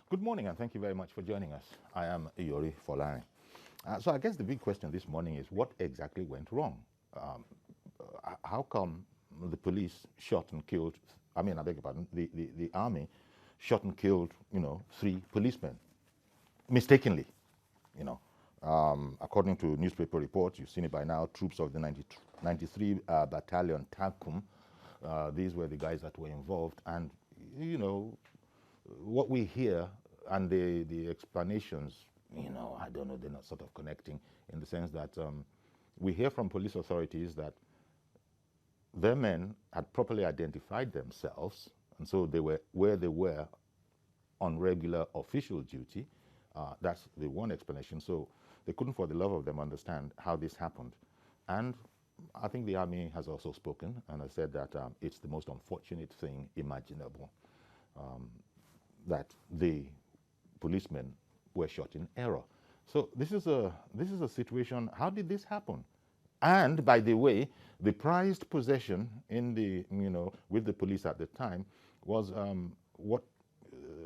Good morning, and thank you very much for joining us. I am Iyori Folari. So I guess the big question this morning is what exactly went wrong? How come the police shot and killed, I beg your pardon, the army shot and killed, 3 policemen, mistakenly, according to newspaper reports, you've seen it by now, troops of the 93 Battalion Takum, these were the guys that were involved, and, what we hear and the explanations, I don't know, they're not sort of connecting in the sense that we hear from police authorities that their men had properly identified themselves, and so they were where they were on regular official duty. That's the one explanation. So they couldn't for the love of them understand how this happened. And I think the army has also spoken and has said that it's the most unfortunate thing imaginable. That the policemen were shot in error. So this is a situation. How did this happen? And by the way, the prized possession in the with the police at the time was what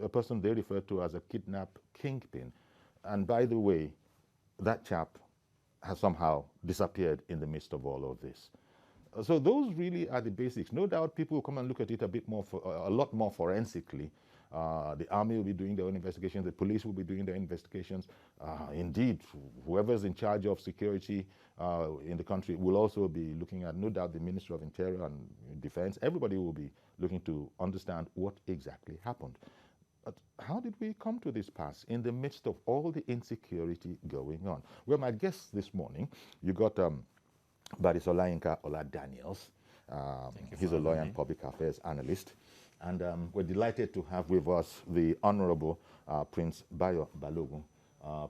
a person they referred to as a kidnap kingpin. And by the way, that chap has somehow disappeared in the midst of all of this. So those really are the basics. No doubt people will come and look at it a lot more forensically. The army will be doing their own investigations. The police will be doing their investigations. Indeed, whoever's in charge of security in the country will also be looking at, no doubt, the Ministry of Interior and Defense. Everybody will be looking to understand what exactly happened. But how did we come to this pass in the midst of all the insecurity going on? Well, my guests this morning, you got Barisola Ola Daniels. He's a lawyer and public affairs analyst. And we're delighted to have with us the Honorable Prince Bayo Balogun.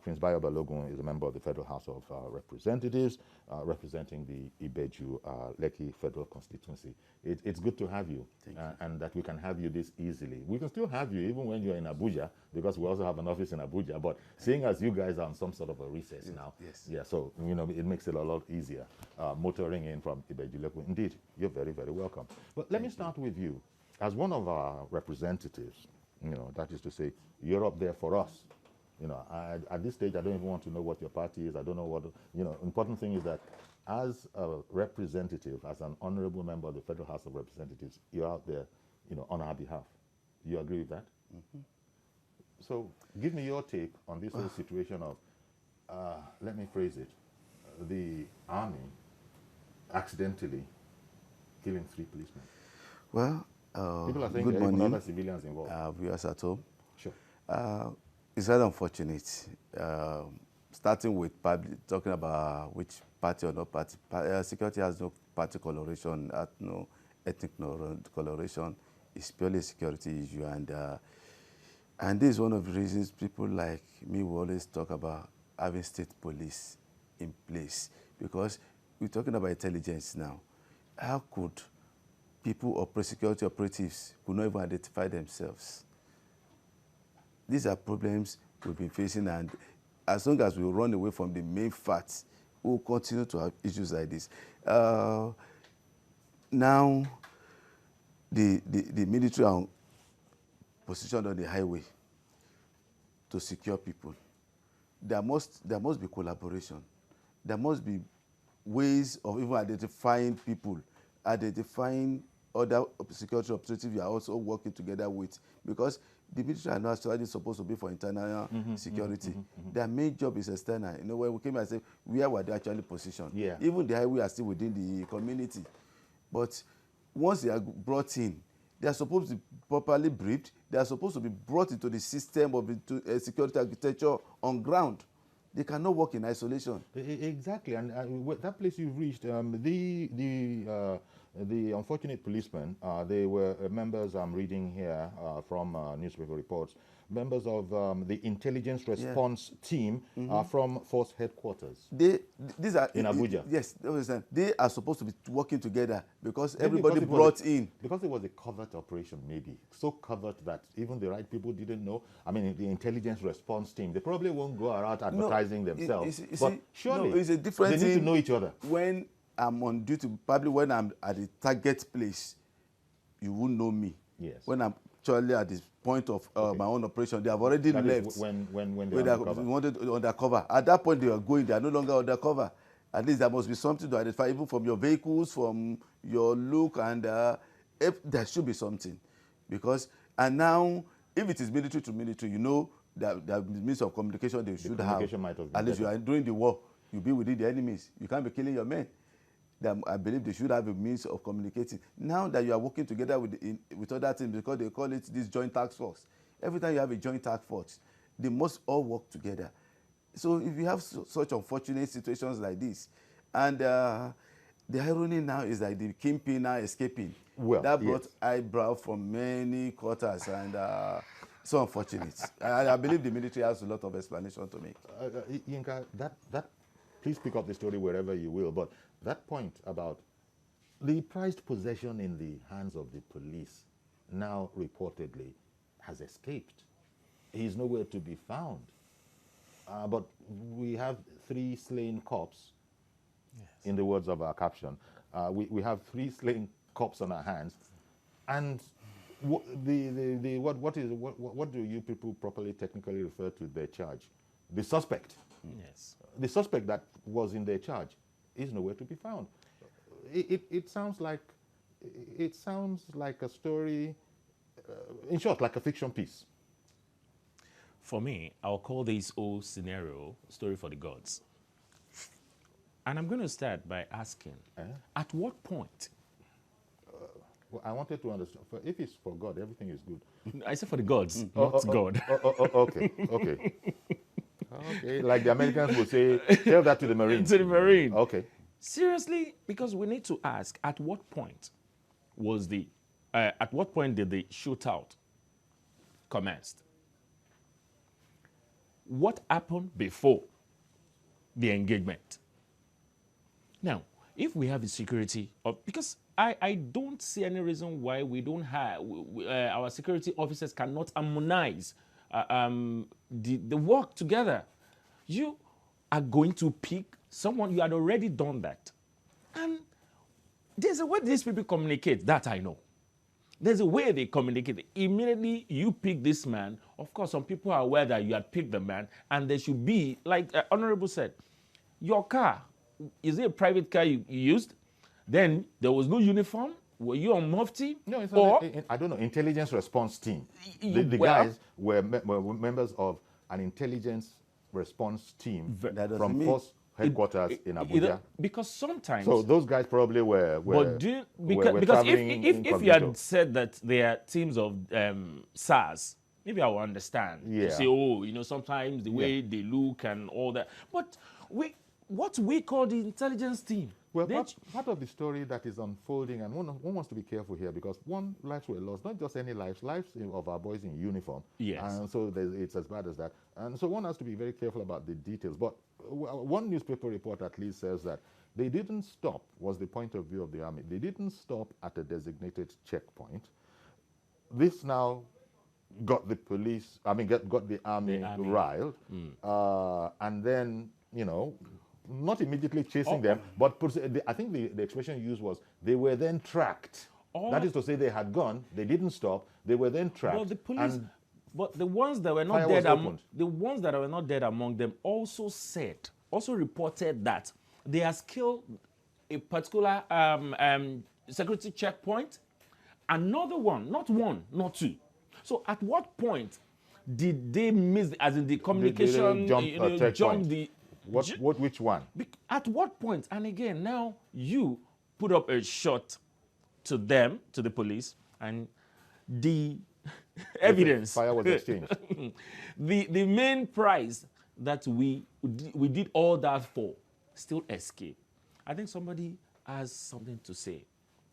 Prince Bayo Balogun is a member of the Federal House of Representatives, representing the Ibeju Lekki Federal Constituency. It's good to have you, and that we can have you this easily. We can still have you even when you're in Abuja, because we also have an office in Abuja, but seeing as you guys are on some sort of a recess now, so it makes it a lot easier motoring in from Ibeju Lekki. Indeed, you're very, very welcome. But let me start with you. As one of our representatives, that is to say, you're up there for us. At this stage, I don't even want to know what your party is. I don't know what, important thing is that as a representative, as an honorable member of the Federal House of Representatives, you're out there, on our behalf. You agree with that? Mm-hmm. So give me your take on this whole situation of, let me phrase it, the army accidentally killing 3 policemen. Well, people are saying good there are morning, other civilians involved. viewers at home. Sure. It's very unfortunate, starting with talking about which party or not party. Security has no party coloration, no ethnic coloration. It's purely a security issue, and this is one of the reasons people like me will always talk about having state police in place, because we're talking about intelligence now. How could people or security operatives could not even identify themselves? These are problems we've been facing, and as long as we run away from the main facts, we'll continue to have issues like this. Now, the military are positioned on the highway to secure people. There must be collaboration. There must be ways of even identifying people, identifying other security operatives you are also working together with, because the military are not actually supposed to be for internal security. Their main job is external. When we came and said, where were they actually positioned? Yeah. Even the highway are still within the community. But once they are brought in, they are supposed to be properly briefed. They are supposed to be brought into the system of security architecture on ground. They cannot work in isolation. Exactly, and that place you've reached, the unfortunate policemen, they were members, I'm reading here from newspaper reports, members of the Intelligence Response Team from Force Headquarters. These are in Abuja. Yes, they are supposed to be working together because everybody brought in. Because it was a covert operation, maybe. So covert that even the right people didn't know. I mean, the Intelligence Response Team, they probably won't go around advertising themselves. But surely, it's a different they need to know each other. When I'm on duty, probably when I'm at the target place, you won't know me. Yes. When I'm actually at this point of my own operation, they have already That left. is when When they're they undercover. wanted undercover. At that point, they are going. They are no longer undercover. At least there must be something to identify, even from your vehicles, from your look, and if there should be something, because and now if it is military to military, you know that the means of communication they should have. Communication might have been At least you better. are during the war, you be within the enemies. You can't be killing your men. I believe they should have a means of communicating. Now that you are working together with other teams, because they call it this joint task force. Every time you have a joint task force, they must all work together. So if you have such unfortunate situations like this, and the irony now is that the kingpin now escaping. Well, That brought yes. eyebrow from many quarters, and so unfortunate. I believe the military has a lot of explanation to make. Yinka, please pick up the story wherever you will, but that point about the prized possession in the hands of the police now reportedly has escaped. He's nowhere to be found. But we have 3 slain cops, yes. In the words of our caption. We have 3 slain cops on our hands, and what do you people properly technically refer to their charge? The suspect. Yes. The suspect that was in their charge is nowhere to be found. It sounds like a story, in short, like a fiction piece. For me, I'll call this whole scenario story for the gods. And I'm going to start by asking, at what point? Well, I wanted to understand. If it's for God, everything is good. I said for the gods, not God. Okay. Okay, like the Americans would say, tell that to the Marines. To the Marine. Okay. Seriously, because we need to ask, at what point did the shootout commenced? What happened before the engagement? Now, if we have the security of, because I don't see any reason why we don't have, our security officers cannot harmonize the work together. You are going to pick someone, you had already done that. And there's a way these people communicate, that I know. There's a way they communicate. Immediately you pick this man. Of course, some people are aware that you had picked the man, and there should be, like Honorable said, your car, is it a private car you used? Then there was no uniform. Were you on mufti? No, it's not. I don't know. Intelligence Response Team. The guys were members of an intelligence response team from Force headquarters in Abuja. Because sometimes. So those guys probably were because if you had said that they are teams of SARS, maybe I will understand. Yeah. You say, oh, sometimes the way they look and all that. But what we call the intelligence team. Well, part of the story that is unfolding, and one wants to be careful here, because lives were lost, not just any lives of our boys in uniform. Yes. And so it's as bad as that. And so one has to be very careful about the details. But one newspaper report at least says that they didn't stop, was the point of view of the army. They didn't stop at a designated checkpoint. This now got the police, got the army riled. And then, not immediately chasing them, but I think the expression used was they were then tracked. That is to say, they had gone, they didn't stop, they were then tracked. Well, the police, but the ones that were not dead among them also reported that they had killed a particular security checkpoint. Another one, not 1, not 2. So at what point did they miss, as in the communication, jump the? Which one? At what point? And again, now you put up a shot to them, to the police, and the evidence. Fire was exchanged. the main prize that we did all that for still escape. I think somebody has something to say.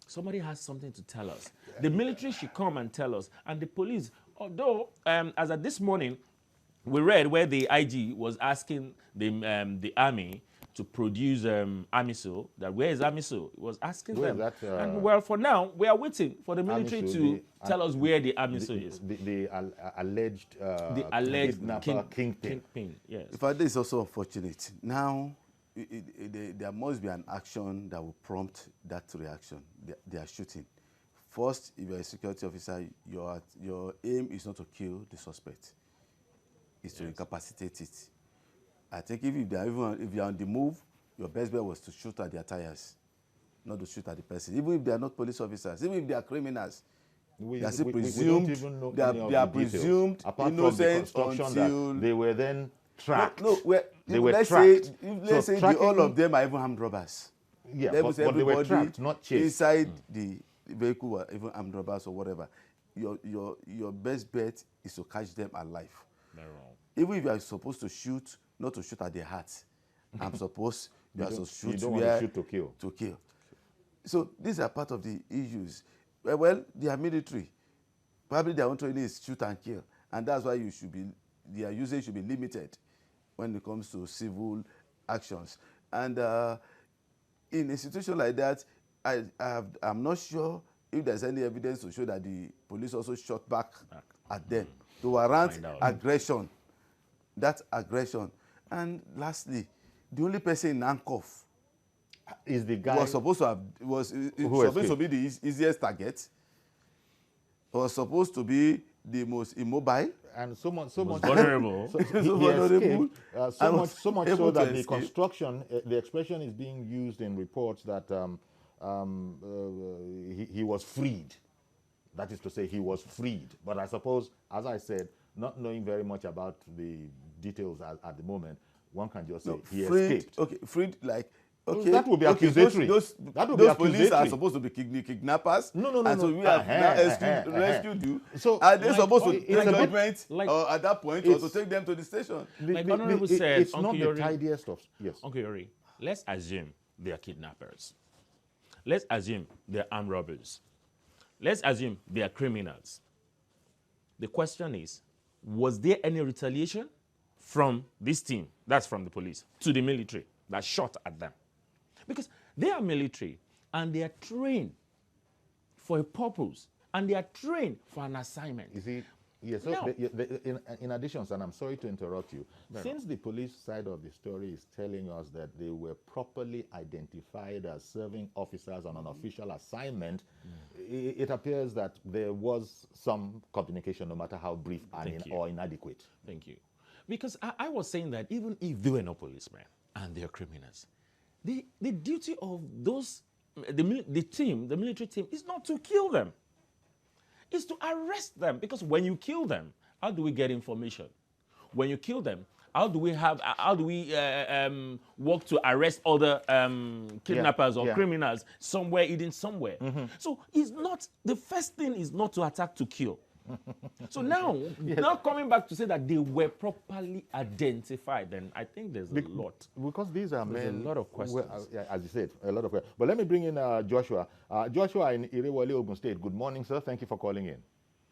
Somebody has something to tell us. The military should come and tell us. And the police, although, as of this morning, we read where the IG was asking the army to produce AMISO, that where is AMISO? He was asking them. And well, for now, we are waiting for the military to tell us where the AMISO is. The alleged kingpin. Yes. In fact, this is also unfortunate. Now, there must be an action that will prompt that reaction. They are shooting. first, if you're a security officer, your aim is not to kill the suspect. It's to incapacitate it. I think if you're on the move, your best bet was to shoot at their tires, not to shoot at the person. Even if they are not police officers, even if they are criminals, they are still presumed. We don't even know They are presumed apart innocent from the construction until that they were then tracked. They were tracked. Let's say all of them are even armed robbers. Yeah, but they were trapped, not chased. Inside the vehicle were even armed robbers or whatever. Your best bet is to catch them alive. They're wrong. Even if you are supposed to shoot, not to shoot at their hearts. I'm supposed you are supposed to shoot you don't want to shoot to kill. To kill. So these are part of the issues. Well, they are military. Probably their own training is shoot and kill, and that's why their usage should be limited when it comes to civil actions. And in a situation like that, I'm not sure if there's any evidence to show that the police also shot back at them to warrant aggression. That aggression. And lastly, the only person in handcuff is the guy was supposed to be the easiest target. Was supposed to be the most immobile and so much vulnerable. So much so that the construction, the expression is being used in reports that he was freed. That is to say, he was freed. But I suppose, as I said, not knowing very much about the details at the moment, one can just say he escaped. Okay, freed like. Okay, that would be accusatory. Those police are supposed to be kidnappers. No. And so we have now rescued you. So are they supposed to take judgment at that point or to take them to the station? Like Honorable said, it's not the tidiest of. Yes. Uncle Yori, let's assume they are kidnappers. Let's assume they are armed robbers. Let's assume they are criminals. The question is, was there any retaliation from this team, that's from the police, to the military that shot at them? Because they are military and they are trained for a purpose and they are trained for an assignment. You see, yes. So in addition, and I'm sorry to interrupt you, since the police side of the story is telling us that they were properly identified as serving officers on an official assignment, it appears that there was some communication, no matter how brief or inadequate. Thank you. Because I was saying that even if they were not policemen and they are criminals, the duty of the military team is not to kill them. It's to arrest them. Because when you kill them, how do we get information? When you kill them, how do we work to arrest other kidnappers or criminals somewhere, hidden somewhere? So the first thing is not to attack, to kill. So now coming back to say that they were properly identified, then I think there's a lot. Because these are there's a lot of questions. As you said, a lot of questions. But let me bring in Joshua. Joshua in Irewole, Ogun State. Good morning, sir. Thank you for calling in.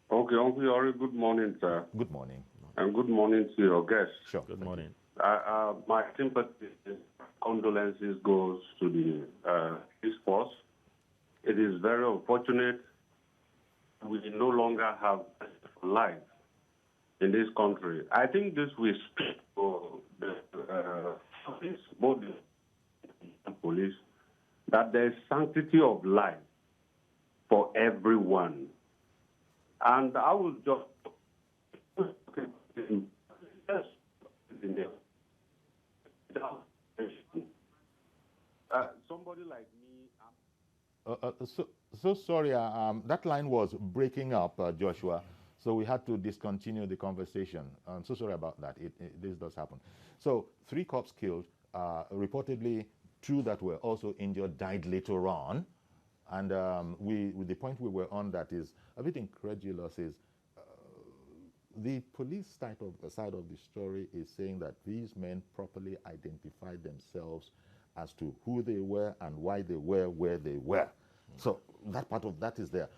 Okay, Uncle Yori, good morning, sir. Good morning. And good morning to your guests. Sure. Good morning. My sympathy and condolences goes to the police force. It is very unfortunate we no longer have life in this country. I think this will speak for the police, both the police, that there is sanctity of life for everyone. And I will just somebody like me. So sorry, that line was breaking up, Joshua, so we had to discontinue the conversation. I'm so sorry about that. This does happen. So 3 cops killed, reportedly 2 that were also injured died later on. And the point we were on that is a bit incredulous is the police side of the story is saying that these men properly identified themselves as to who they were and why they were where they were. So that part of that is there.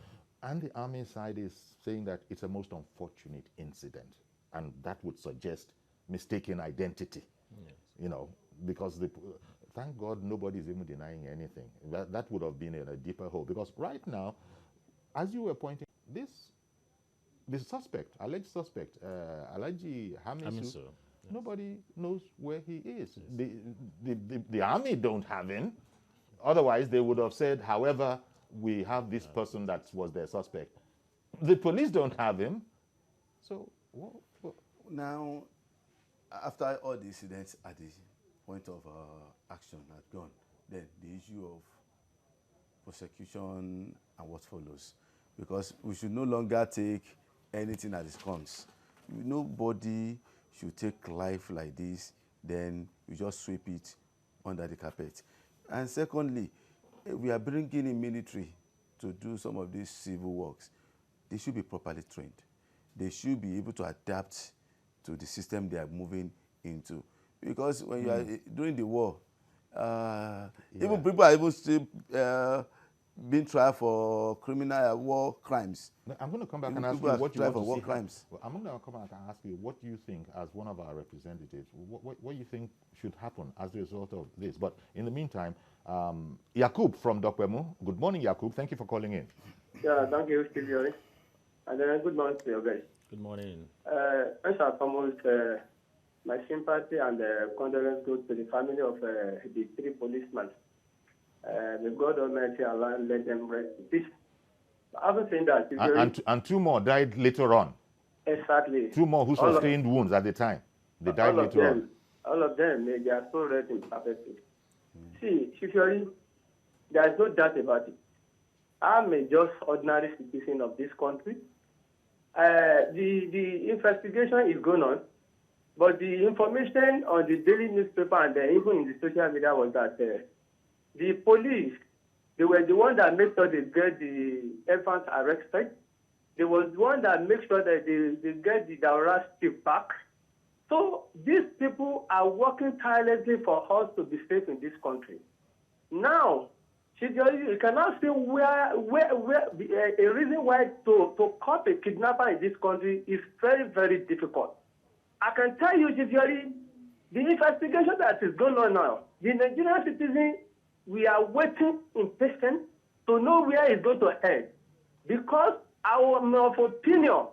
And the army side is saying that it's a most unfortunate incident. And that would suggest mistaken identity. Yes. You know, because thank God nobody's even denying anything. That would have been in a deeper hole. Because right now, as you were pointing, the suspect, alleged suspect, Alhaji Hamisu, yes. Nobody knows where he is. Yes. The army don't have him. Otherwise, they would have said, however, we have this person that was their suspect. The police don't have him. So, now, after all the incidents at the point of action had gone, then the issue of prosecution and what follows, because we should no longer take anything as it comes. Nobody should take life like this, then we just sweep it under the carpet. And secondly, we are bringing in military to do some of these civil works. They should be properly trained. They should be able to adapt to the system they are moving into. Because when you are during the war, even people are even still being tried for criminal war crimes. I'm going to come back and ask you what you want to see. Crimes. I'm going to come back and ask you what do you think, as one of our representatives, what you think should happen as a result of this. But in the meantime, Yakub from Dokwemu. Good morning, Yakub. Thank you for calling in. Yeah, thank you, Steve. And good morning to you guys. Good morning. First and foremost, my sympathy and condolence go to the family of the 3 policemen. May God Almighty Allah let them rest in peace. After saying that, and 2 more died later on. Exactly. 2 more who sustained wounds at the time. They died later on. All of them, they are so rest in perfect peace. See, Shifuri, there is no doubt about it. I'm a just ordinary citizen of this country. The investigation is going on, but the information on the daily newspaper and even in the social media was that the police, they were the one that made sure they get the elephants arrested. They was the one that made sure that they get the Daura stiff back. So these people are working tirelessly for us to be safe in this country. Now, you cannot see where a reason why to caught a kidnapper in this country is very, very difficult. I can tell you, Chifiori, the investigation that is going on now, the Nigerian citizens, we are waiting impatient to know where it's going to head. Because of opinion,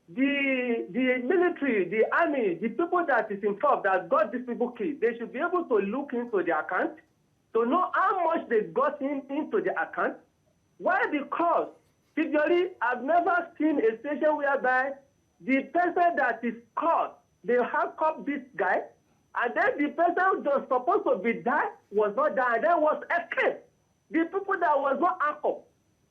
the military, the army, the people that is involved, that got these people killed, they should be able to look into their account to know how much they got into the account. Why? Because, typically, I've never seen a situation whereby the person that is caught, they have caught this guy, and then the person who was supposed to be died was not died, and then was escaped. The people that was not anchored,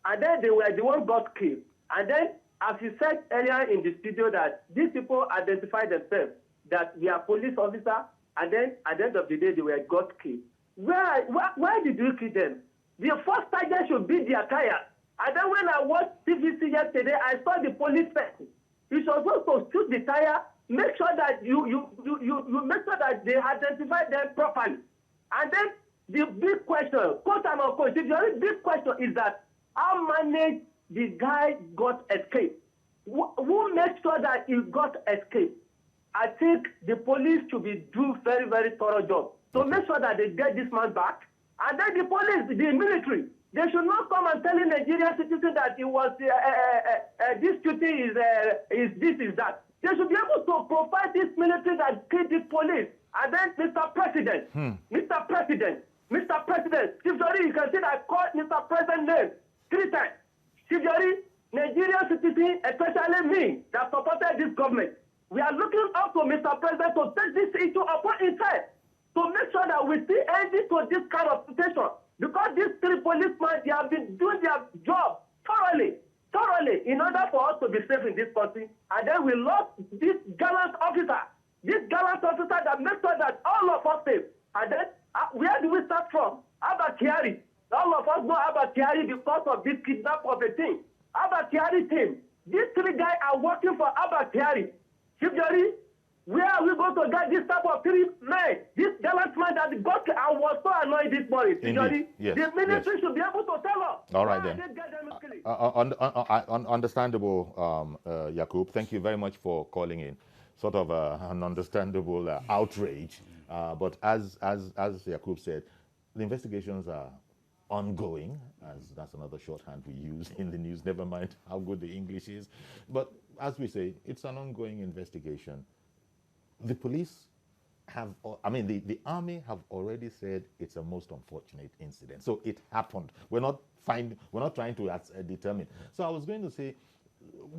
and then they were the ones got killed. And then, as you said earlier in the studio, that these people identified themselves, that we are police officers, and then at the end of the day, they were got killed. Why did you kill them? The first target should be their tire. And then when I watched TVC yesterday, I saw the police person. You should also shoot the tire. Make sure that you make sure that they identify them properly. And then the big question, quote and unquote, the very big question is that how managed the guy got escaped? Who made sure that he got escaped? I think the police should be do very, very thorough job to make sure that they get this man back. And then the police, the military, they should not come and tell Nigerian citizens that it was this shooting is this, is that. They should be able to provide this military that killed the police. And then, Mr. President, Mr. President, Chief Jori, you can see that I called Mr. President's name 3 times. Chief Jori, Nigerian citizens, especially me, that supported this government, we are looking up to Mr. President to take this issue upon himself, to make sure that we see ending to this kind of situation. Because these 3 policemen, they have been doing their job thoroughly, in order for us to be safe in this country. And then we lost this gallant officer that makes sure that all of us safe. And then, where do we start from? Abba Kyari. All of us know Abba Kyari because of this kidnap of a thing. Abba Kyari team. These 3 guys are working for Abba Kyari. Chief Jori, where are we going to get this type of 3 men? This gallant man that got, I was so annoyed this morning. Yes, the ministry should be able to tell us. All right then. Understandable, Yakub. Thank you very much for calling in. Sort of an understandable outrage. But as Yakub said, the investigations are ongoing, as that's another shorthand we use in the news. Never mind how good the English is. But as we say, it's an ongoing investigation. The police have, I mean, the army have already said it's a most unfortunate incident. So it happened. We're not trying to determine. So I was going to say,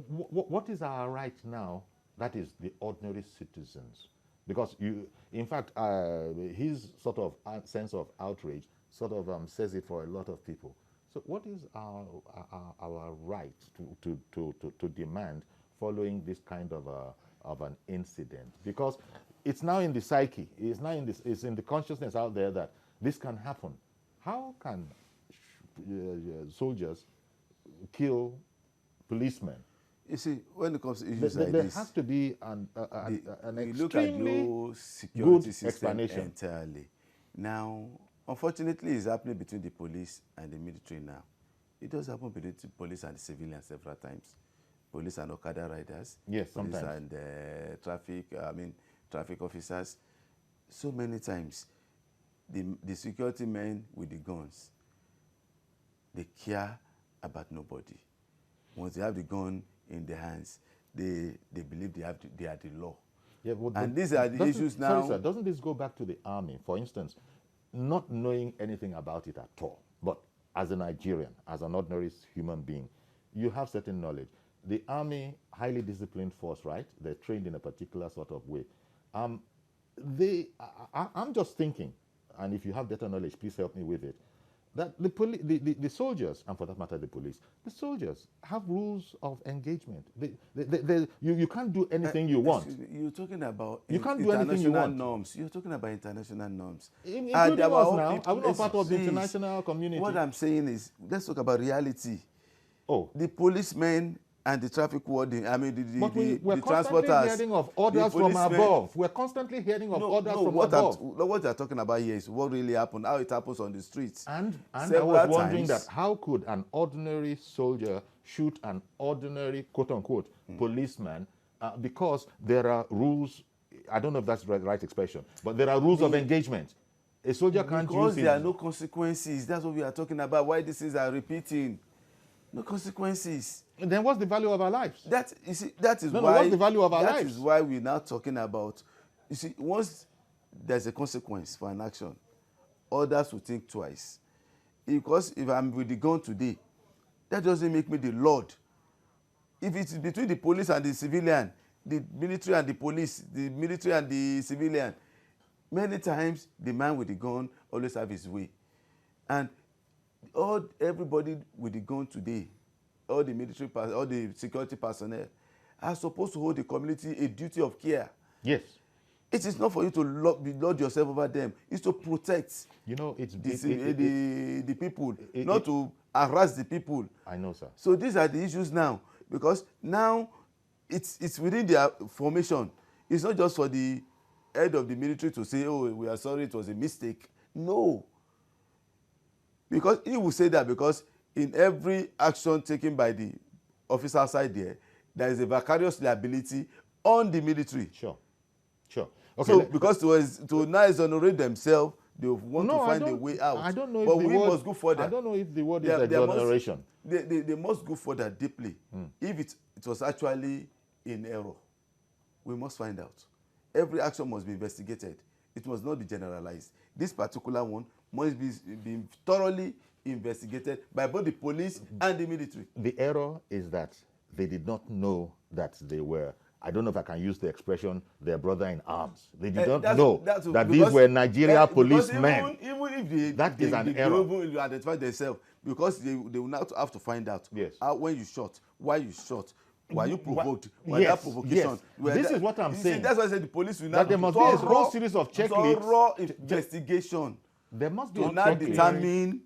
what is our right now? That is the ordinary citizens. Because in fact, his sort of sense of outrage sort of says it for a lot of people. So what is our right to demand following this kind of an incident? Because it's now in the psyche, it's in the consciousness out there that this can happen. How can soldiers kill policemen? You see, when it comes to issues like There this, has to be an we look at extremely your security good system explanation. entirely. Now, unfortunately, it's happening between the police and the military now. It does happen between the police and the civilians several times. Police and Okada riders. Yes, police sometimes. and traffic officers. So many times, the security men with the guns, they care about nobody. Once they have the gun in their hands, they believe they are the law. Yeah, but and these are the issues now. Sorry, sir, doesn't this go back to the army? For instance, not knowing anything about it at all, but as a Nigerian, as an ordinary human being, you have certain knowledge. The army, highly disciplined force, right? They're trained in a particular sort of way. I'm just thinking, and if you have better knowledge, please help me with it, that the soldiers, and for that matter the police, the soldiers have rules of engagement. You can't do anything you want. You're talking about you can't do anything you want. Norms. You're talking about international norms. Including us now. Are we not part of the international community? What I'm saying is, let's talk about reality. Oh. The policemen and the traffic warden, I mean, we're the constantly transporters. Hearing of orders from above. We're constantly hearing of orders from above. What you're talking about here is what really happened, how it happens on the streets. And I was wondering that how could an ordinary soldier shoot an ordinary, quote-unquote, policeman because there are rules, I don't know if that's the right expression, but there are rules of engagement. A soldier can't use because there are no consequences. That's what we are talking about, why these things are repeating. No consequences. And then what's the value of our lives? That is why. What's the value of our lives? That is why we're now talking about. You see, once there's a consequence for an action, others will think twice. Because if I'm with the gun today, that doesn't make me the Lord. If it's between the police and the civilian, the military and the police, the military and the civilian, many times the man with the gun always have his way. And everybody with the gun today, all the military, all the security personnel, are supposed to hold the community a duty of care. Yes. It is not for you to lord yourself over them. It's to protect. You know, it's the people, not to harass the people. I know, sir. So these are the issues now, because now it's within their formation. It's not just for the head of the military to say, "Oh, we are sorry, it was a mistake." No. Because he will say that because in every action taken by the officer outside there is a vicarious liability on the military. Sure. Okay. So because to now exonerate themselves, they want to find a way out. I don't know. But we must go further. I don't know if the word is exoneration. They must go further deeply. If it was actually in error, we must find out. Every action must be investigated. It must not be generalized. This particular one must be thoroughly investigated by both the police and the military. The error is that they did not know that they were, I don't know if I can use the expression, their brother in arms. They did not know that these were Nigeria policemen. Even if that is an error. They even identify themselves, because they will now have to find out when you shot, why you shot, why you provoked, why that provocation. Yes. This is what I'm saying. That's why I said the police will now there must be a whole series of checklists. Thorough investigation. There must be to now determine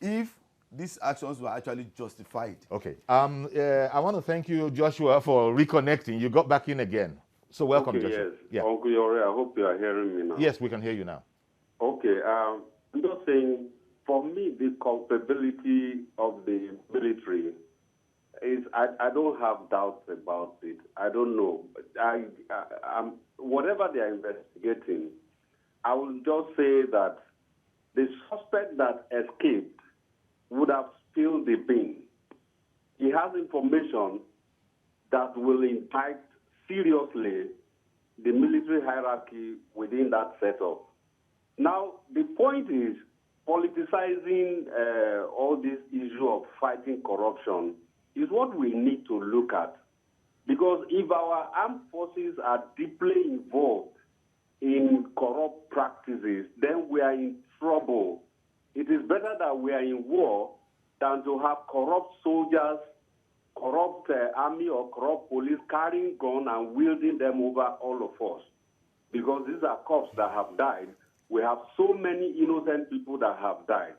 if these actions were actually justified. Okay. I want to thank you, Joshua, for reconnecting. You got back in again. So welcome, okay, Joshua. Yes. Yeah. Uncle Yore, I hope you are hearing me now. Yes, we can hear you now. Okay. I'm just saying, for me, the culpability of the military is, I don't have doubts about it. I don't know. Whatever they are investigating, I will just say that the suspect that escaped would have spilled the bean. He has information that will impact seriously the military hierarchy within that setup. Now, the point is politicizing all this issue of fighting corruption is what we need to look at. Because if our armed forces are deeply involved in corrupt practices, then we are in trouble. It is better that we are in war than to have corrupt soldiers, corrupt army or corrupt police carrying guns and wielding them over all of us. Because these are cops that have died. We have so many innocent people that have died.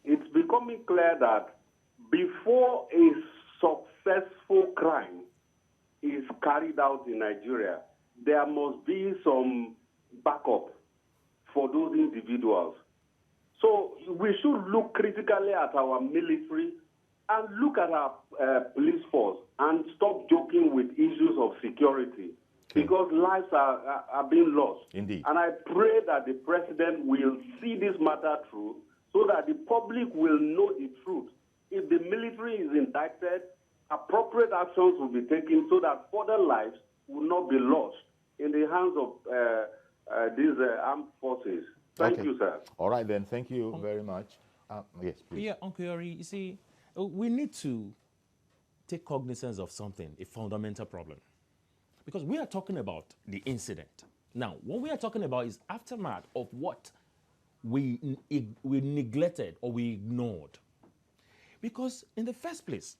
It's becoming clear that before a successful crime is carried out in Nigeria, there must be some backup for those individuals. So we should look critically at our military and look at our police force and stop joking with issues of security, because lives are being lost. Indeed. And I pray that the president will see this matter through so that the public will know the truth. If the military is indicted, appropriate actions will be taken so that further lives will not be lost in the hands of these armed forces. Thank you, sir. All right, then. Thank you very much. Yes, please. Yeah, Uncle Yori, you see, we need to take cognizance of something, a fundamental problem. Because we are talking about the incident. Now, what we are talking about is aftermath of what we neglected or we ignored. Because in the first place,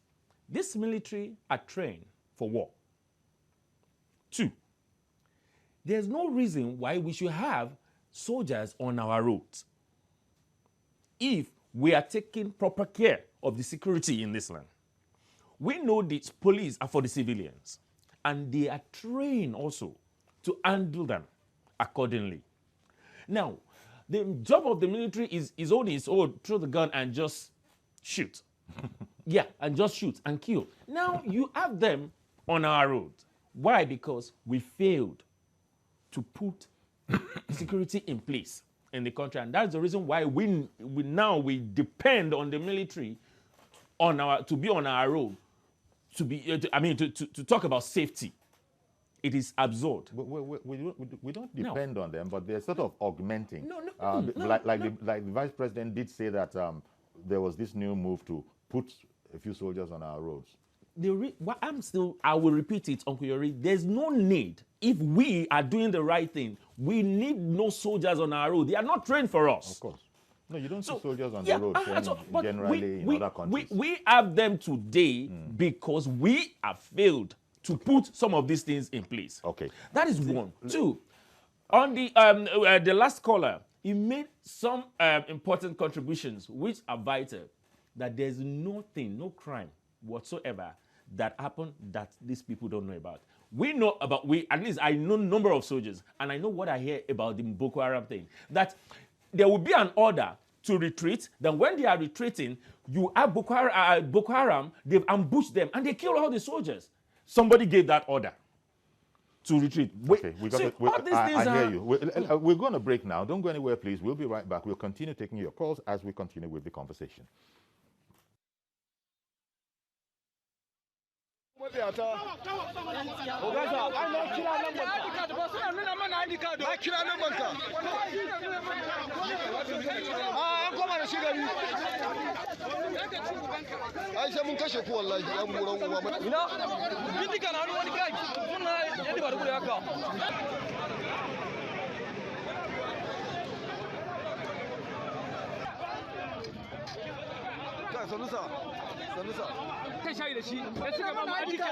this military are trained for war. 2, there's no reason why we should have soldiers on our roads if we are taking proper care of the security in this land. We know the police are for the civilians, and they are trained also to handle them accordingly. Now, the job of the military is only throw the gun and just shoot. Yeah, and just shoot and kill. Now you have them on our road. Why? Because we failed to put security in place in the country, and that's the reason why we depend on the military to be on our road, to talk about safety. It is absurd. We don't depend on them, but they're sort of augmenting. No. Like the vice president did say that there was this new move to put a few soldiers on our roads. I will repeat it, Uncle Yori. There's no need. If we are doing the right thing, we need no soldiers on our road. They are not trained for us. Of course. No, you don't see soldiers on the road generally in other countries. We have them today because we have failed to put some of these things in place. Okay. That is one. 2, on the last caller, he made some important contributions which are vital, that there's nothing, no crime whatsoever that happened that these people don't know about. We know about, at least I know a number of soldiers, and I know what I hear about the Boko Haram thing, that there will be an order to retreat. Then when they are retreating, you have Boko Haram, they've ambushed them, and they kill all the soldiers. Somebody gave that order to retreat. Okay, I hear you. We're going to break now. Don't go anywhere, please. We'll be right back. We'll continue taking your calls as we continue with the conversation. Kai shayi da shi da suka ba mu adika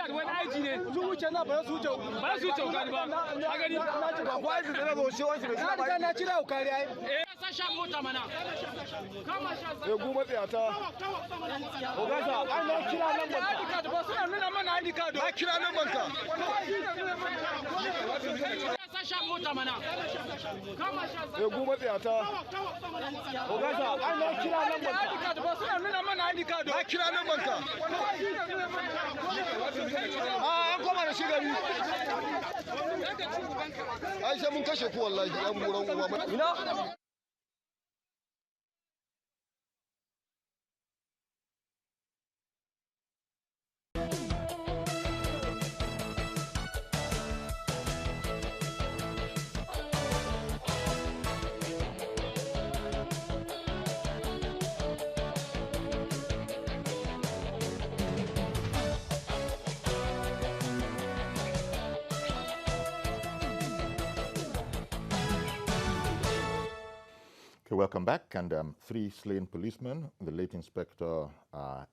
da wani aiki ne su wuce na ba su wuce gani ba a gani ba kwai da na zo shi wani bai ba na cira ku kare ai sa sha mota mana kama sha sa goma tsiyata ko gasa ai na kira nan ban adika da ba suna nuna mana adika da kira nan ban ka sa sha mota mana kama sha sa goma tsiyata ko gasa ai na kira nan ban ka adika da ba suna nuna mana adika da kira nan ban ka an koma da shi gari ai sai mun kashe ku wallahi yan buran uwa ina Okay, welcome back. And 3 slain policemen, the late Inspector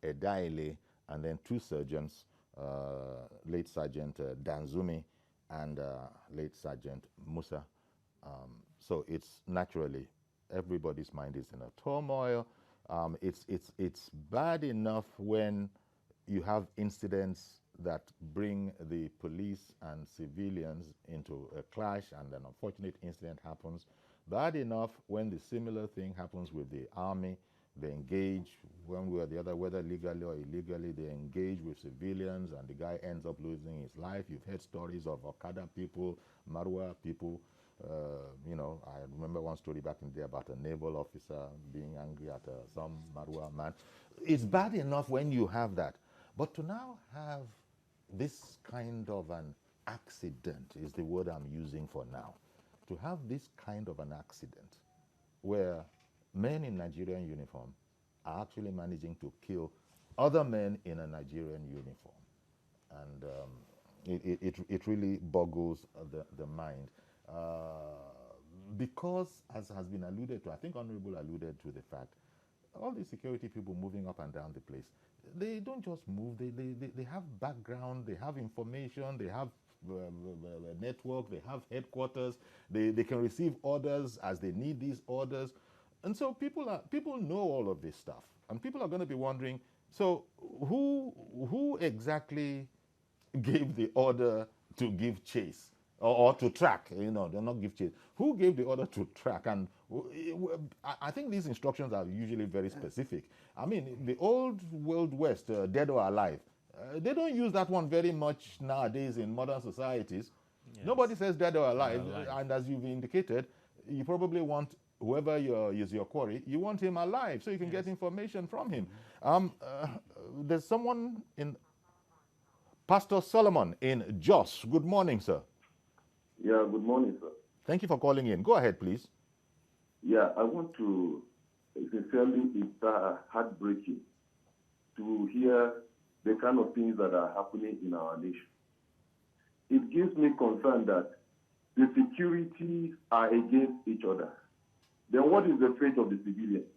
Edaile, and then 2 sergeants, late Sergeant Danzumi and late Sergeant Musa. So it's naturally, everybody's mind is in a turmoil. It's bad enough when you have incidents that bring the police and civilians into a clash and an unfortunate incident happens. Bad enough when the similar thing happens with the army. They engage one way or the other, whether legally or illegally, they engage with civilians and the guy ends up losing his life. You've heard stories of Okada people, Marwa people. You know, I remember one story back in the day about a naval officer being angry at some Marwa man. It's bad enough when you have that. But to now have this kind of an accident is the word I'm using for now. To have this kind of an accident where men in Nigerian uniform are actually managing to kill other men in a Nigerian uniform. And it really boggles the mind. Because, as has been alluded to, I think Honorable alluded to the fact, all these security people moving up and down the place, they don't just move, they have background, they have information, they have network, they have headquarters, they can receive orders as they need these orders. And so people know all of this stuff. And people are going to be wondering, so who exactly gave the order to give chase? Or to track, you know, they'll not give chase. Who gave the order to track? And I think these instructions are usually very specific. I mean, the old Wild West, dead or alive, they don't use that one very much nowadays in modern societies. Yes. Nobody says dead or alive. And as you've indicated, you probably want whoever is your quarry, you want him alive so you can get information from him. There's someone in, Pastor Solomon in Jos. Good morning, sir. Yeah, good morning, sir. Thank you for calling in. Go ahead, please. Yeah, I want to, sincerely, it's heartbreaking to hear the kind of things that are happening in our nation. It gives me concern that the securities are against each other. Then what is the fate of the civilians?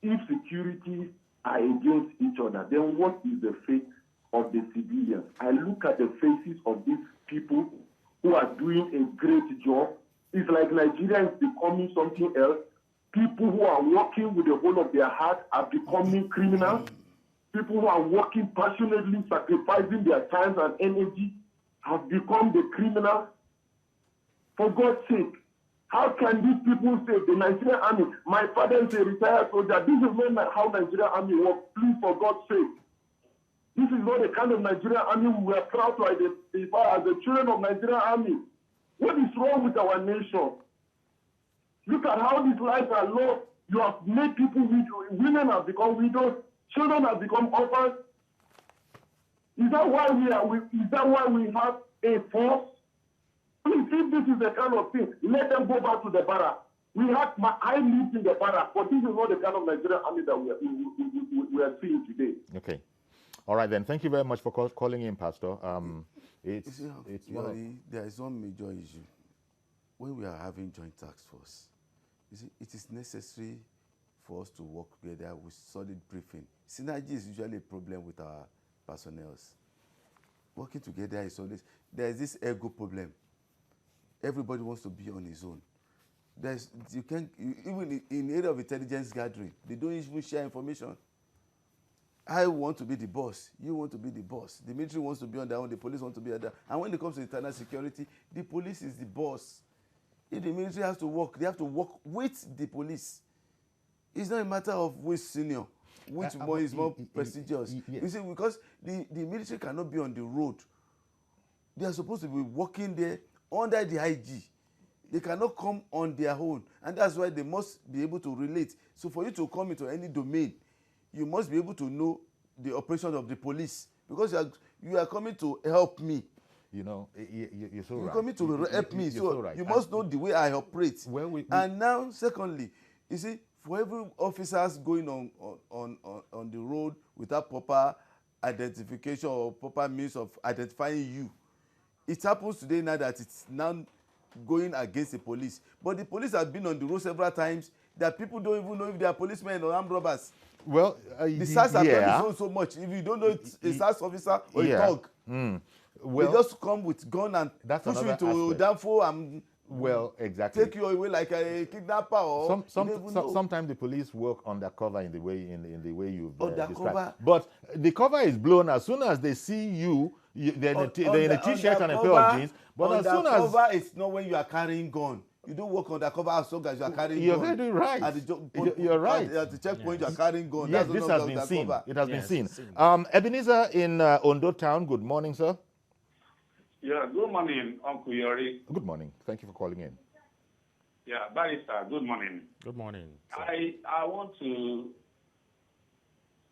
If securities are against each other, then what is the fate of the civilians? I look at the faces of these people who are doing a great job. It's like Nigeria is becoming something else. People who are working with the whole of their heart are becoming criminals. People who are working passionately, sacrificing their time and energy, have become the criminals. For God's sake, how can these people say the Nigerian army, my father is a retired soldier, this is not how Nigerian army works. Please, for God's sake. This is not the kind of Nigerian army we are proud to identify as the children of Nigerian army. What is wrong with our nation? Look at how these lives are lost. You have made people widows. Women have become widows. Children have become orphans. Is that why we have a force? Please, if this is the kind of thing, let them go back to the barrack. I lived in the barrack, but this is not the kind of Nigerian army that we are seeing today. Okay. All right, then. Thank you very much for calling in, Pastor. There is one major issue. When we are having joint task force, you see, it is necessary for us to work together with solid briefing. Synergy is usually a problem with our personnel. Working together is always, there is this ego problem. Everybody wants to be on his own. Even in the area of intelligence gathering, they don't even share information. I want to be the boss. You want to be the boss. The military wants to be on their own. The police want to be on their own. And when it comes to internal security, the police is the boss. If the military has to work, they have to work with the police. It's not a matter of which senior, which one is more prestigious. Yes. You see, because the military cannot be on the road. They are supposed to be working there under the IG. They cannot come on their own. And that's why they must be able to relate. So for you to come into any domain, you must be able to know the operation of the police, because you are coming to help me. You know, you're so right. You're coming to help me, so right. You must know the way I operate. And now, secondly, you see, for every officers going on the road without proper identification or proper means of identifying you, it happens today now that it's now going against the police. But the police have been on the road several times that people don't even know if they are policemen or armed robbers. Well, the SARS have yeah. done so much. If you don't know it's a SARS officer or a thug, well, they just come with gun and push you into Danfo and exactly take you away like a kidnapper or sometimes the police work undercover in the way you've described. But the cover is blown as soon as they see you. They're in a t-shirt and a pair of jeans. But as soon as cover, it's not when you are carrying gun. You don't work undercover as long as you are carrying gun. You're very right. You're right. At the checkpoint, you are carrying gun. Yes, this has been seen. It has been seen. Ebenezer in Ondo Town. Good morning, sir. Yeah, good morning, Uncle Yori. Good morning. Thank you for calling in. Yeah, Barrister, good morning. Good morning. I want to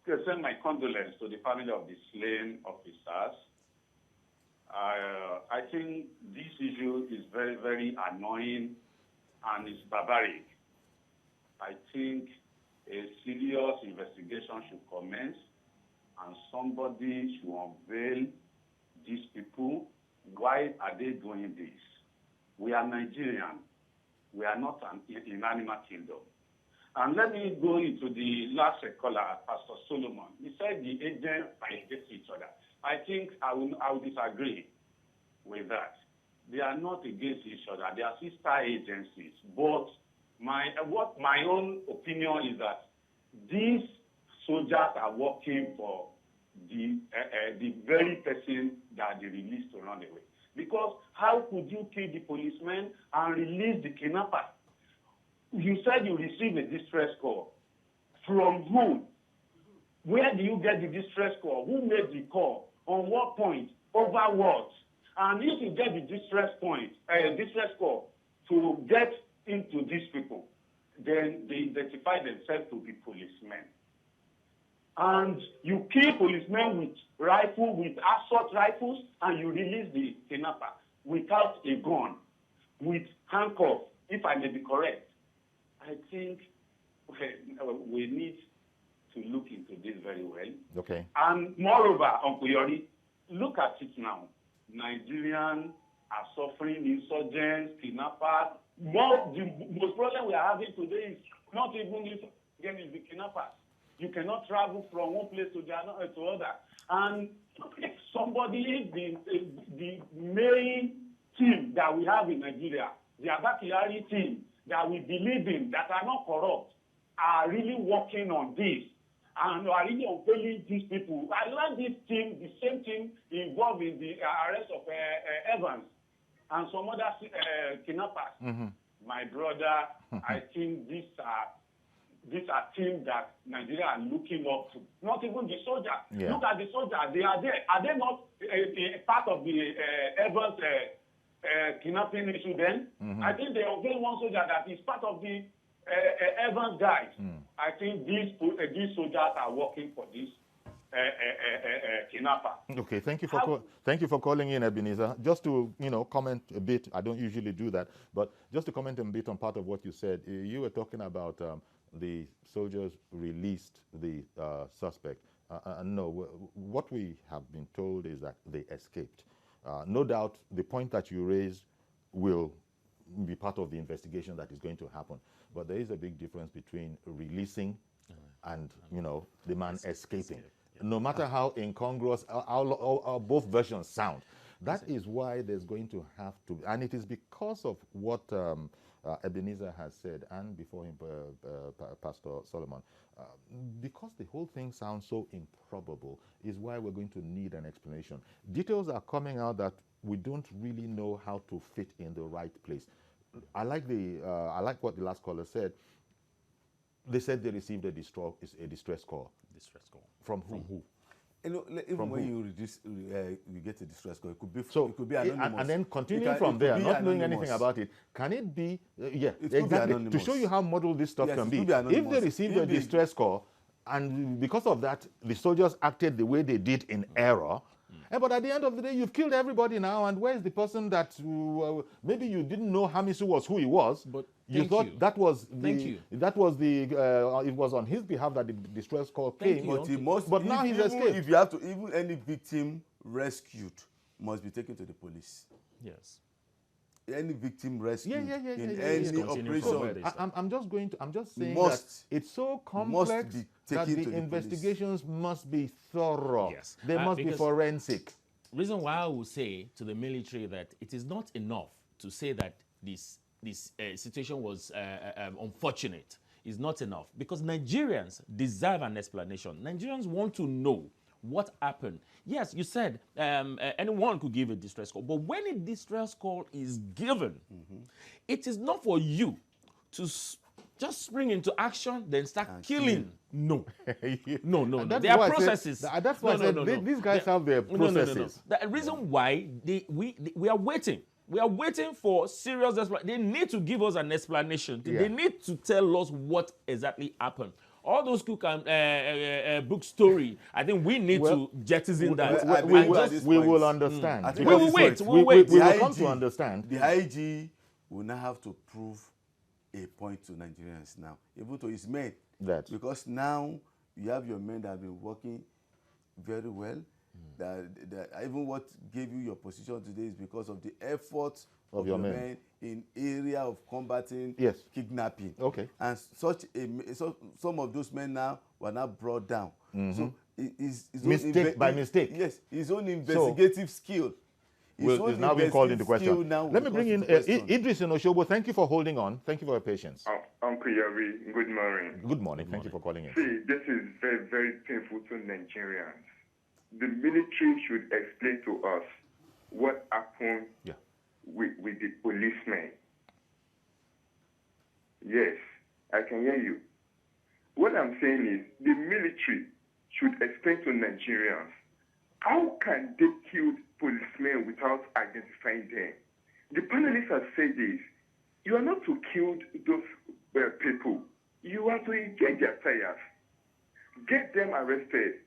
send my condolences to the family of the slain officers. I think this issue is very, very annoying and it's barbaric. I think a serious investigation should commence and somebody should unveil these people. Why are they doing this? We are Nigerian. We are not an animal kingdom. And let me go into the last caller, Pastor Solomon. He said the agents fight against each other. I think I will disagree with that. They are not against each other. They are sister agencies. But my own opinion is that these soldiers are working for the very person that they released to run away. Because how could you kill the policeman and release the kidnapper? You said you received a distress call. From whom? Where do you get the distress call? Who made the call? On what point? Over what? And if you get the distress call to get into these people, then they identify themselves to be policemen. And you kill policemen with assault rifles, and you release the kidnapper without a gun, with handcuffs, if I may be correct. I think we need to look into this very well. Okay. And moreover, Uncle Yori, look at it now. Nigerians are suffering, insurgents, kidnappers. The most problem we are having today is not even the kidnappers. You cannot travel from one place to the other. And if somebody, the main team that we have in Nigeria, the Abakilari team that we believe in, that are not corrupt, are really working on this and are really unveiling these people. I learned this team, the same team involved in the arrest of Evans and some other kidnappers. Mm-hmm. My brother, I think these are teams that Nigeria are looking up to. Not even the soldiers. Yeah. Look at the soldiers. They are there. Are they not a part of the Evans kidnapping issue then? Mm-hmm. I think they unveiled one soldier that is part of the Evans guys. I think these soldiers are working for this kidnapper. Okay, thank you for calling in, Ebenezer. Just to comment a bit. I don't usually do that, but just to comment a bit on part of what you said. You were talking about the soldiers released the suspect. No, what we have been told is that they escaped. No doubt, the point that you raised will be part of the investigation that is going to happen. But there is a big difference between releasing and, the man escaping. No matter how incongruous how both versions sound. That is why there's going to have to, and it is because of what Ebenezer has said, and before him, Pastor Solomon, because the whole thing sounds so improbable, is why we're going to need an explanation. Details are coming out that we don't really know how to fit in the right place. I like what the last caller said. They said they received a distress call. Distress call. From who? From who? Even when you get a distress call, it could be anonymous. And then continuing from there, not knowing anything about it, can it be? Exactly. To show you how muddled this stuff can be. If they received a distress call, and because of that, the soldiers acted the way they did in error. But at the end of the day, you've killed everybody now, and where's the person that maybe you didn't know Hamisu was who he was, but you thought that was it was on his behalf that the distress call came. But now he's escaped. If you have to, even any victim rescued must be taken to the police. Yes. any victim rescue yeah, in yeah. any Continue from where operation. they start. I'm just saying Must- that it's so complex be that taken the to the investigations must be thorough. Yes. They must be Because forensic. reason why I will say to the military that it is not enough to say that this situation was unfortunate is not enough, because Nigerians deserve an explanation. Nigerians want to know what happened. Yes, you said anyone could give a distress call, but when a distress call is given, it is not for you to just spring into action, then start killing. No. No. There are processes. That's why I said these guys have their processes. No. The reason why we are waiting. We are waiting for serious explanation. They need to give us an explanation. Yeah. They need to tell us what exactly happened. All those cook and book story, I think we need to jettison that. We will understand. We will wait. We will come to understand. The IG will now have to prove a point to Nigerians now, even to his men. Because now you have your men that have been working very well. That even what gave you your position today is because of the efforts of your men in area of combating kidnapping. Okay. And some of those men now were now brought down. So mistake by mistake. Yes, his own investigative skill. Is now being called into question. Let me bring in Idris and Oshobo. Thank you for holding on. Thank you for your patience. Uncle Yari, good morning. Good morning. Thank you for calling in. See, this is very, very painful to Nigerians. The military should explain to us what happened with the policemen. Yes, I can hear you. What I'm saying is the military should explain to Nigerians how can they kill policemen without identifying them. The panelists have said this. You are not to kill those people. You are to engage their tires. Get them arrested.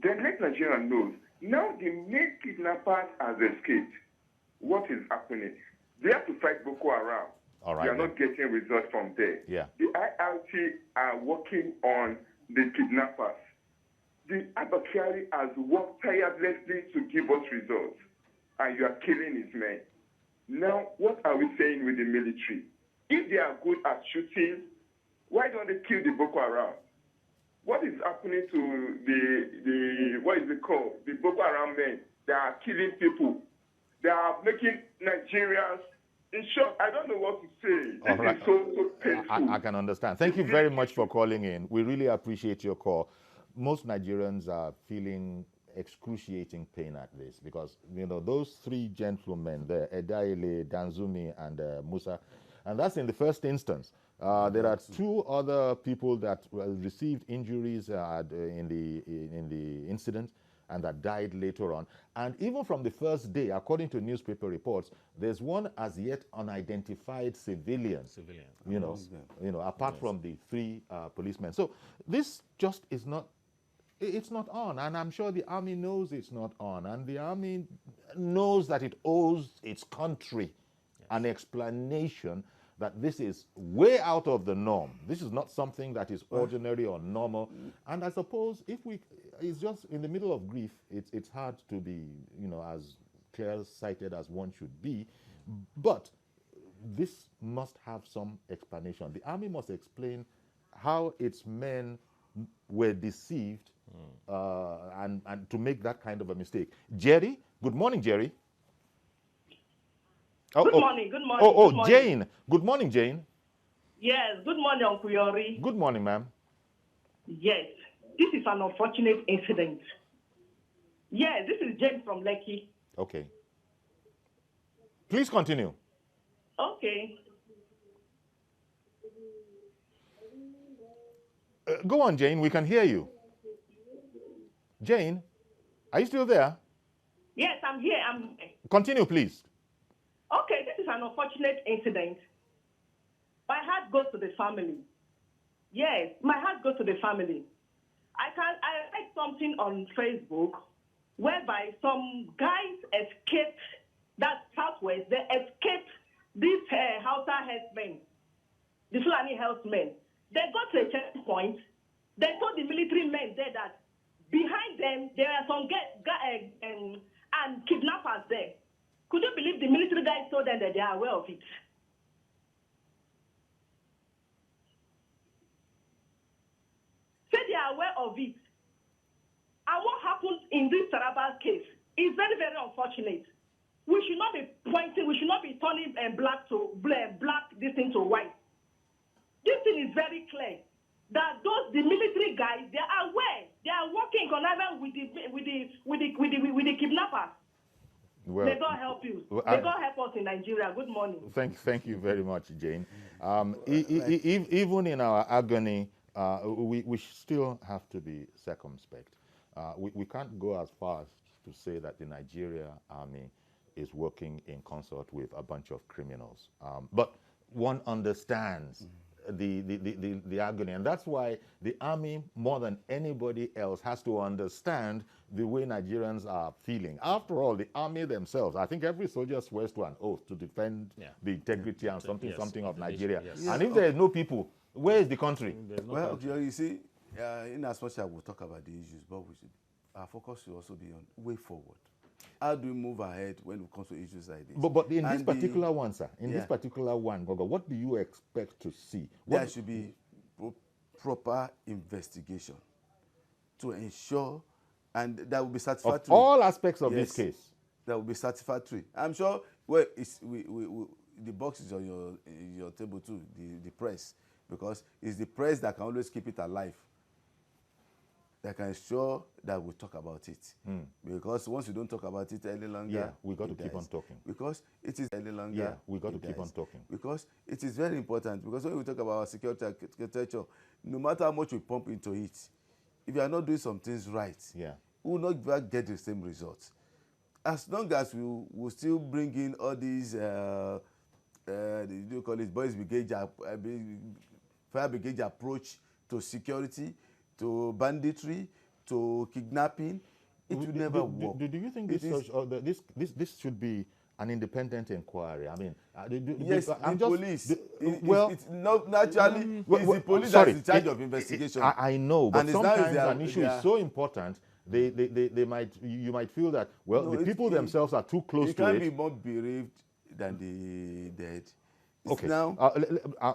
Then let Nigeria know. Now the main kidnappers has escaped. What is happening? They have to fight Boko Haram. All right, they are not getting results from there. Yeah. The IRT are working on the kidnappers. The Abakari has worked tirelessly to give us results. And you are killing his men. Now, what are we saying with the military? If they are good at shooting, why don't they kill the Boko Haram? What is happening to the what is it called? The Boko Haram men. They are killing people. They are making Nigerians. In short, I don't know what to say. This is so painful. I can understand. Thank you very much for calling in. We really appreciate your call. Most Nigerians are feeling excruciating pain at this because, you know, those three gentlemen there, Edaile, Danzumi, and Musa, and that's in the first instance. There are two other people that received injuries in the incident and that died later on. And even from the first day, according to newspaper reports, there's one as yet unidentified civilian. You know, apart from the three policemen. So this just is not. It's not on, and I'm sure the army knows it's not on, and the army knows that it owes its country an explanation that this is way out of the norm. This is not something that is ordinary or normal. And I suppose if it's just in the middle of grief, it's hard to be, you know, as clear-sighted as one should be. But this must have some explanation. The army must explain how its men were deceived and to make that kind of a mistake. Jerry, good morning, Jerry. Good morning. Good morning. Jane. Good morning, Jane. Yes, good morning, Uncle Yori. Good morning, ma'am. Yes, this is an unfortunate incident. Yes, this is Jane from Lekki. Okay. Please continue. Okay. Go on, Jane. We can hear you. Jane, are you still there? Yes, I'm here. Continue, please. Okay, this is an unfortunate incident. My heart goes to the family. Yes, my heart goes to the family. I read something on Facebook whereby some guys escaped that Southwest. They escaped these Hausa herdsmen, the Fulani herdsmen. They got to a checkpoint. They told the military men there that behind them there are some and kidnappers there. Could you believe the military guys told them that they are aware of it? Say they are aware of it. And what happened in this Taraba case is very, very unfortunate. We should not be pointing, we should not be turning black this thing to white. This thing is very clear that the military guys, they are aware. They are working conniving with the kidnappers. Well, may God help you. May God help us in Nigeria. Good morning. Thank you very much, Jane. Even in our agony, we still have to be circumspect. We can't go as far as to say that the Nigeria army is working in consort with a bunch of criminals. But one understands the agony, and that's why the army, more than anybody else, has to understand the way Nigerians are feeling. After all, the army themselves, I think every soldier swears to an oath to defend the integrity and something of Nigeria. Yes. And if there is no people, where is the country? Well, okay, you see, in as much as we'll talk about the issues, but our focus should also be on way forward. How do we move ahead when it comes to issues like this? But in this particular one, sir, this particular one, Gogo, what do you expect to see? There should be proper investigation to ensure, and that will be satisfactory. Of all aspects of this case. That will be satisfactory. I'm sure the box is on your table too, the press, because it's the press that can always keep it alive. That can ensure that we talk about it. Because once you don't talk about it any longer, we got to keep on talking. Because it is any longer, we got to keep on talking. Because it is very important. Because when we talk about our security architecture, no matter how much we pump into it, if you are not doing some things right, we will not get the same results. As long as we will still bring in all these, you call it boys brigade, fire brigade approach to security, to banditry, to kidnapping, it will never work. Do you think this should be an independent inquiry? I mean, yes, police. It's not naturally. It's the police that's in charge of investigation. I know, but sometimes an issue is so important. You might feel that the people themselves are too close to it. They can't be more bereaved than the dead. Okay. Now,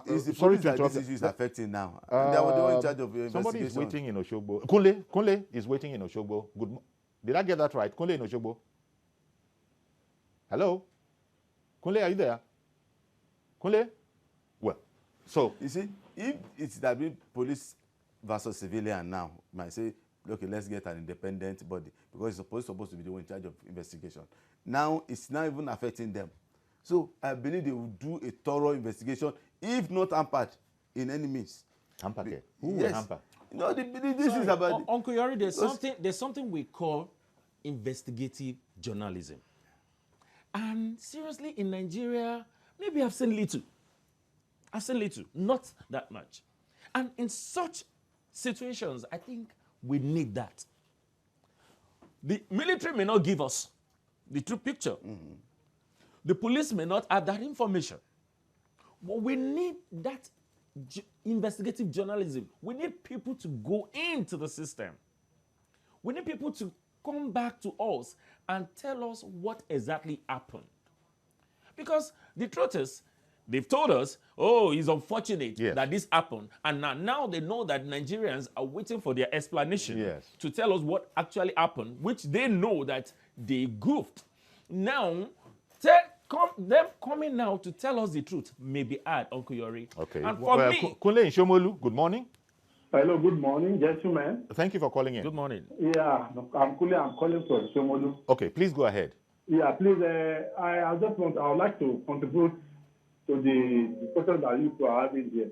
it's the sorry police to interrupt. This issue is affecting now. They are the one in charge of investigation. Somebody is waiting in Oshogbo. Kunle is waiting in Oshogbo. Did I get that right? Kunle in Oshogbo. Hello? Kunle, are you there? Kunle? Well, so... You see, if it's that big police versus civilian now, you might say, okay, let's get an independent body, because it's supposed to be the one in charge of investigation. Now, it's not even affecting them. So I believe they will do a thorough investigation, if not hampered in any means. Hampered? Who will hamper? No, this is about... Uncle Yori, there's something we call investigative journalism. And seriously, in Nigeria, maybe I've seen little. Not that much. And in such situations, I think we need that. The military may not give us the true picture. The police may not have that information. But we need that investigative journalism. We need people to go into the system. We need people to come back to us and tell us what exactly happened. Because the truth is, they've told us, oh, it's unfortunate that this happened. And now they know that Nigerians are waiting for their explanation to tell us what actually happened, which they know that they goofed. Now, them coming now to tell us the truth may be hard, Uncle Yori. Okay. And for me... Kunle in Shomolu, good morning. Hello, good morning, gentlemen. Thank you for calling in. Good morning. Yeah, I'm Kunle. I'm calling from Shomolu. Okay, please go ahead. Yeah, please, I would like to contribute to the question that you two are having here.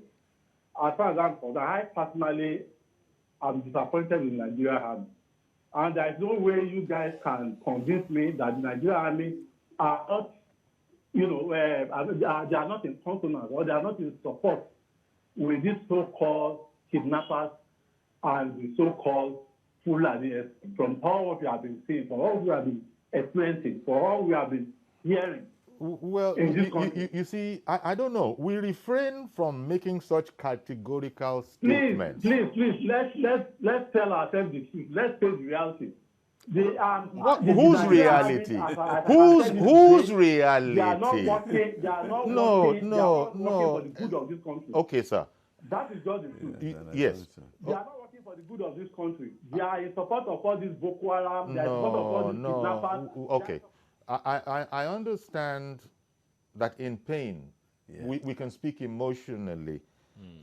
As far as I'm concerned, I personally am disappointed in Nigeria Army. And there is no way you guys can convince me that the Nigeria Army are not, they are not in consonance or they are not in support with these so-called kidnappers and the so-called Fulani. From all what we have been seeing, from all we have been experiencing, for all we have been hearing. Well, you see, I don't know. We refrain from making such categorical statements. Please, let's tell ourselves the truth. Let's face the reality. Whose reality? Whose reality? They are not working. They are not working. They are not working for the good of this country. Okay, sir. That is just the truth. Yes. They are not working for the good of this country. They are in support of all these Boko Haram. They are in support of all these kidnappers. Okay. I understand that in pain, we can speak emotionally,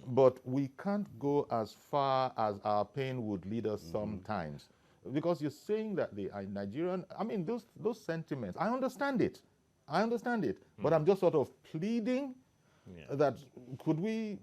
but we can't go as far as our pain would lead us sometimes. Because you're saying that the Nigerian, I mean, those sentiments, I understand it. But I'm just sort of pleading that could we,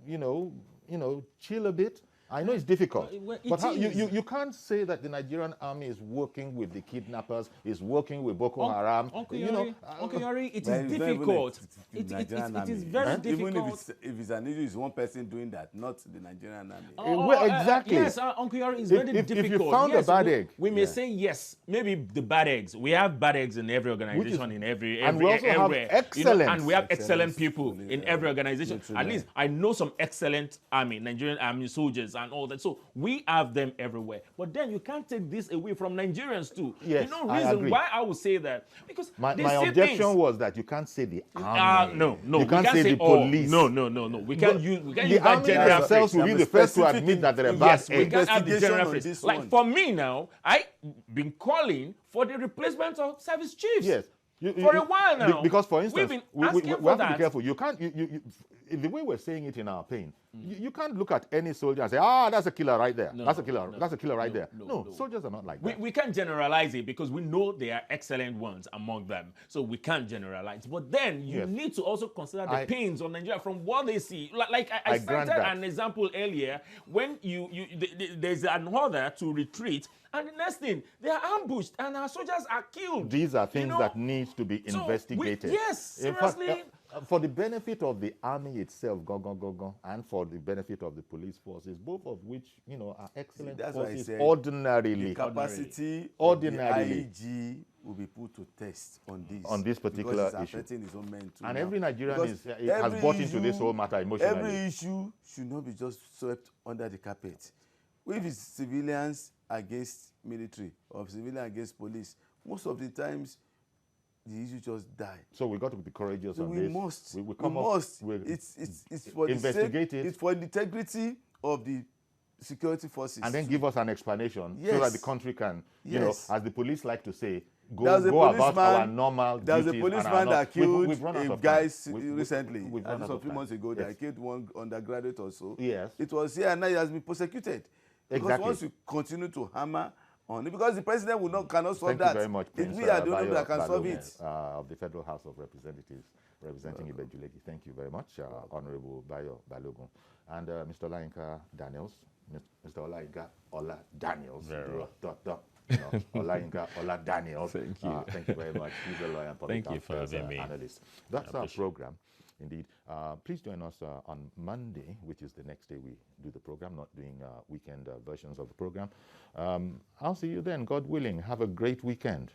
chill a bit. I know it's difficult, but you can't say that the Nigerian army is working with the kidnappers, is working with Boko Haram. Uncle Yori, it is difficult. It is very difficult. Even if it's an issue, it's one person doing that, not the Nigerian army. Well, exactly. Yes, Uncle Yori, it's very difficult. If you found a bad egg, we may say yes, maybe the bad eggs. We have bad eggs in every organization, and we also have excellent, and we have excellent people in every organization. At least I know some excellent Nigerian army soldiers and all that. So we have them everywhere. But then you can't take this away from Nigerians too. Yes, reason why I would say that, because my objection was that you can't say the army. No, you can't say the police. No. We can't use the army themselves will be the first to admit that there are bad eggs. We can't have the general phrase. Like for me now, I've been calling for the replacement of service chiefs. Yes. For a while now. Because, for instance, we have to be careful. You can't, the way we're saying it in our pain, you can't look at any soldier and say, that's a killer right there. That's a killer right there. No, soldiers are not like that. We can't generalize it because we know there are excellent ones among them. So we can't generalize. But then you need to also consider the pains on Nigeria from what they see. Like I cited an example earlier, when there's an order to retreat, and the next thing, they are ambushed and our soldiers are killed. These are things that need to be investigated. Yes, seriously. In fact, for the benefit of the army itself, and for the benefit of the police forces, both of which, are excellent forces ordinarily. The capacity of the IG will be put to test on this particular issue. His own men too and every Nigerian has bought into this whole matter emotionally. Every issue should not be just swept under the carpet. If it's civilians against military or civilians against police, most of the times the issue just die. So we got to be courageous on this. We must. It's for investigate it. It's for the integrity of the security forces. And then give us an explanation so that the country can, as the police like to say, go about our normal duties. There's a policeman that killed a guy recently, a few months ago, that killed one undergraduate or so. Yes. It was here and now he has been prosecuted. Because once you continue to hammer on it, because the president cannot solve that. Thank you very much, Prince. We are the only that can solve it. Of the Federal House of Representatives, representing Ibejuleki. Thank you very much, Honorable Bayo Balogun. And Mr. Olainka Daniels, Mr. Olainka Ola Daniels. Olainka Ola Daniels. Thank you. Thank you very much. He's a lawyer and public affairs analyst. That's our program. Indeed. Please join us on Monday, which is the next day we do the program, not doing weekend versions of the program. I'll see you then, God willing. Have a great weekend.